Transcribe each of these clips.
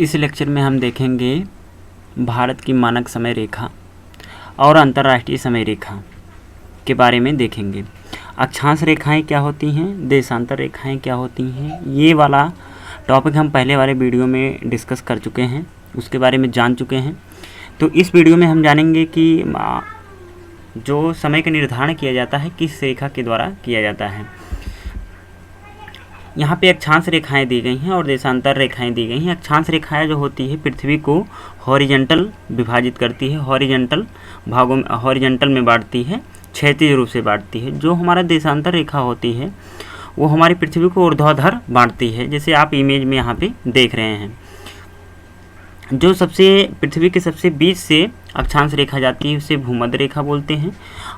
इस लेक्चर में हम देखेंगे भारत की मानक समय रेखा और अंतर्राष्ट्रीय समय रेखा के बारे में देखेंगे। अक्षांश रेखाएं क्या होती हैं, देशांतर रेखाएं क्या होती हैं, ये वाला टॉपिक हम पहले वाले वीडियो में डिस्कस कर चुके हैं, उसके बारे में जान चुके हैं। तो इस वीडियो में हम जानेंगे कि जो समय का निर्धारण किया जाता है किस रेखा के द्वारा किया जाता है। यहाँ पे अक्षांश रेखाएं दी गई हैं और देशांतर रेखाएं दी गई हैं। अक्षांश रेखाएं जो होती है पृथ्वी को हॉरिजॉन्टल विभाजित करती है, हॉरिजॉन्टल भागों में, हॉरिजॉन्टल में बांटती है, क्षैतिज रूप से बांटती है। जो हमारा देशांतर रेखा होती है वो हमारी पृथ्वी को ऊर्ध्वाधर बांटती है, जैसे आप इमेज में यहाँ पे देख रहे हैं। जो सबसे पृथ्वी के सबसे बीच से अक्षांश रेखा जाती है उसे भूमध्य रेखा बोलते हैं।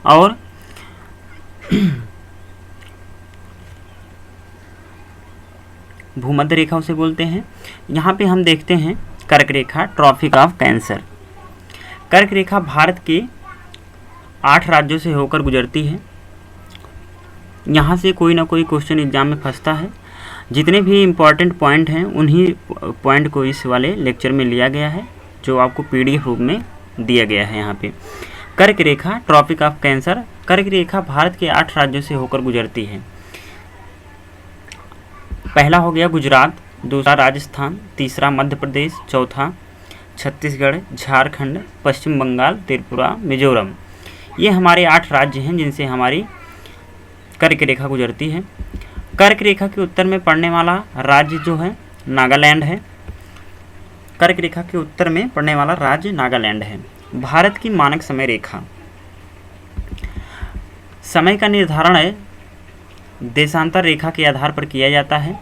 और भूमध्य रेखा उसे बोलते हैं। यहाँ पे हम देखते हैं कर्क रेखा, ट्रॉपिक ऑफ कैंसर। कर्क रेखा भारत के 8 राज्यों से होकर गुजरती है। यहाँ से कोई ना कोई क्वेश्चन एग्जाम में फंसता है। जितने भी इम्पॉर्टेंट पॉइंट हैं उन्हीं पॉइंट को इस वाले लेक्चर में लिया गया है, जो आपको पीडीएफ रूप में दिया गया है। यहाँ पे कर्क रेखा, ट्रॉपिक ऑफ कैंसर। कर्क रेखा भारत के 8 राज्यों से होकर गुजरती है। पहला हो गया गुजरात, दूसरा राजस्थान, तीसरा मध्य प्रदेश, चौथा छत्तीसगढ़, झारखंड, पश्चिम बंगाल, त्रिपुरा, मिजोरम। ये हमारे 8 राज्य हैं जिनसे हमारी कर्क रेखा गुजरती है। कर्क रेखा के उत्तर में पड़ने वाला राज्य जो है नागालैंड है। कर्क रेखा के उत्तर में पड़ने वाला राज्य नागालैंड है। भारत की मानक समय रेखा। समय का निर्धारण है देशांतर रेखा के आधार पर किया जाता है,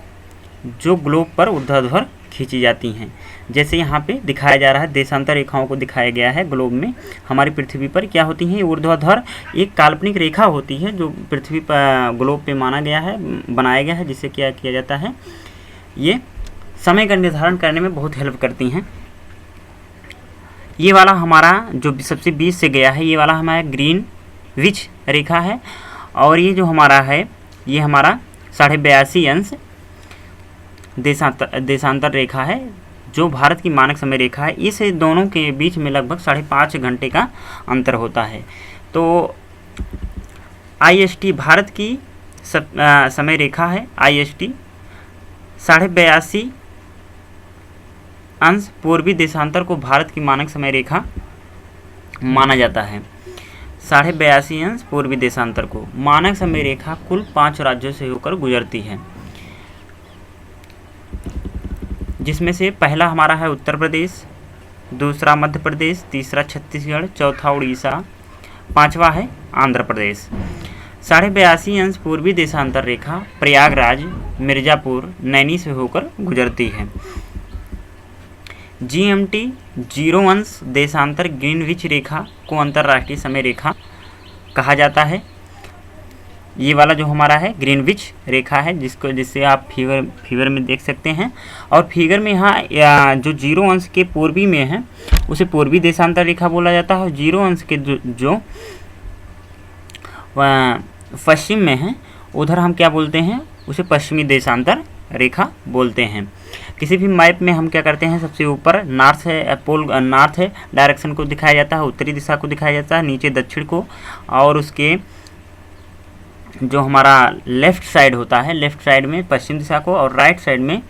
जो ग्लोब पर ऊर्ध्वाधर खींची जाती हैं। जैसे यहाँ पे दिखाया जा रहा है, देशांतर रेखाओं को दिखाया गया है ग्लोब में। हमारी पृथ्वी पर क्या होती हैं, ऊर्ध्वाधर एक काल्पनिक रेखा होती है जो पृथ्वी पर ग्लोब पे माना गया है, बनाया गया है, जिससे क्या किया जाता है, ये समय का निर्धारण करने में बहुत हेल्प करती हैं। ये वाला हमारा जो सबसे बीच से गया है, ये वाला हमारा ग्रीनविच रेखा है। और ये जो हमारा है, ये हमारा 82.5 अंश देशांतर रेखा है, जो भारत की मानक समय रेखा है। इस दोनों के बीच में लगभग 5.5 घंटे का अंतर होता है। तो IST भारत की समय रेखा है। IST 82.5 अंश पूर्वी देशांतर को भारत की मानक समय रेखा माना जाता है। 82.5 अंश पूर्वी देशांतर को मानक समय रेखा कुल 5 राज्यों से होकर गुजरती है, जिसमें से पहला हमारा है उत्तर प्रदेश, दूसरा मध्य प्रदेश, तीसरा छत्तीसगढ़, चौथा उड़ीसा, पांचवा है आंध्र प्रदेश। 82.5 अंश पूर्वी देशांतर रेखा प्रयागराज, मिर्ज़ापुर, नैनी से होकर गुजरती है। GMT 0 अंश देशांतर ग्रीनविच रेखा को अंतर्राष्ट्रीय समय रेखा कहा जाता है। ये वाला जो हमारा है ग्रीनविच रेखा है, जिससे आप फिगर में देख सकते हैं। और फिगर में यहाँ जो 0 अंश के पूर्वी में है उसे पूर्वी देशांतर रेखा बोला जाता है, और 0 अंश के जो पश्चिम में है उधर हम क्या बोलते हैं, उसे पश्चिमी देशांतर रेखा बोलते हैं। किसी भी मैप में हम क्या करते हैं, सबसे ऊपर नॉर्थ है, पोल नॉर्थ है डायरेक्शन को दिखाया जाता है, उत्तरी दिशा को दिखाया जाता है, नीचे दक्षिण को, और उसके जो हमारा लेफ़्ट साइड होता है, लेफ़्ट साइड में पश्चिम दिशा को और राइट साइड में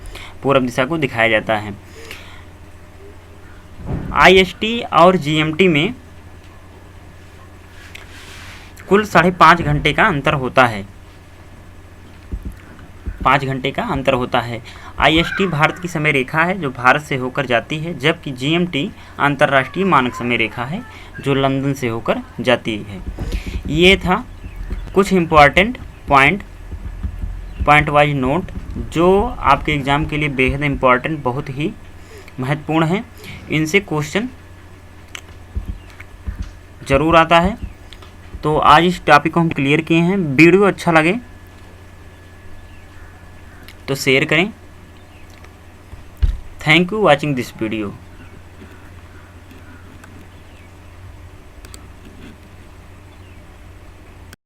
पूर्व दिशा को दिखाया जाता है। IST और GMT में कुल 5.5 घंटे का अंतर होता है। 5 घंटे का अंतर होता है। IST भारत की समय रेखा है जो भारत से होकर जाती है, जबकि GMT अंतर्राष्ट्रीय मानक समय रेखा है जो लंदन से होकर जाती है। ये था कुछ इम्पॉर्टेंट पॉइंट वाइज नोट जो आपके एग्ज़ाम के लिए बेहद इम्पॉर्टेंट, बहुत ही महत्वपूर्ण है। इनसे क्वेश्चन ज़रूर आता है। तो आज इस टॉपिक को हम क्लियर किए हैं। वीडियो अच्छा लगे तो शेयर करें। Thank you watching this video.